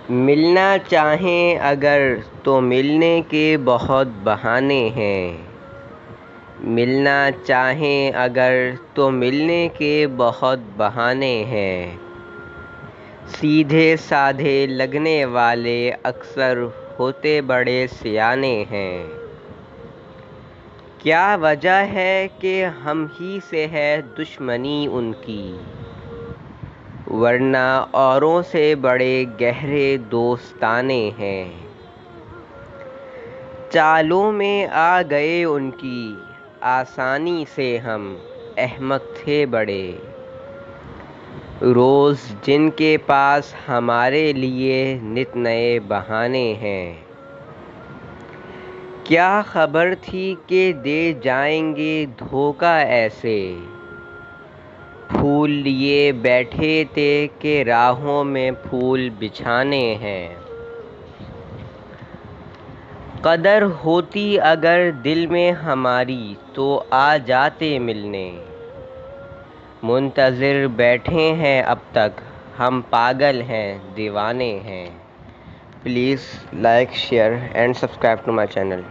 ملنا چاہیں اگر تو ملنے کے بہت بہانے ہیں۔ ملنا چاہیں اگر تو ملنے کے بہت بہانے ہیں۔ سیدھے سادھے لگنے والے اکثر ہوتے بڑے سیانے ہیں۔ کیا وجہ ہے کہ ہم ہی سے ہے دشمنی ان کی، ورنہ اوروں سے بڑے گہرے دوستانے ہیں۔ چالوں میں آ گئے ان کی آسانی سے ہم احمق تھے بڑے، روز جن کے پاس ہمارے لیے نت نئے بہانے ہیں۔ کیا خبر تھی کہ دے جائیں گے دھوکہ ایسے، پھول لیے بیٹھے تھے کہ راہوں میں پھول بچھانے ہیں۔ قدر ہوتی اگر دل میں ہماری تو آ جاتے ملنے، منتظر بیٹھے ہیں اب تک ہم پاگل ہیں دیوانے ہیں۔ Please like share and subscribe to my channel.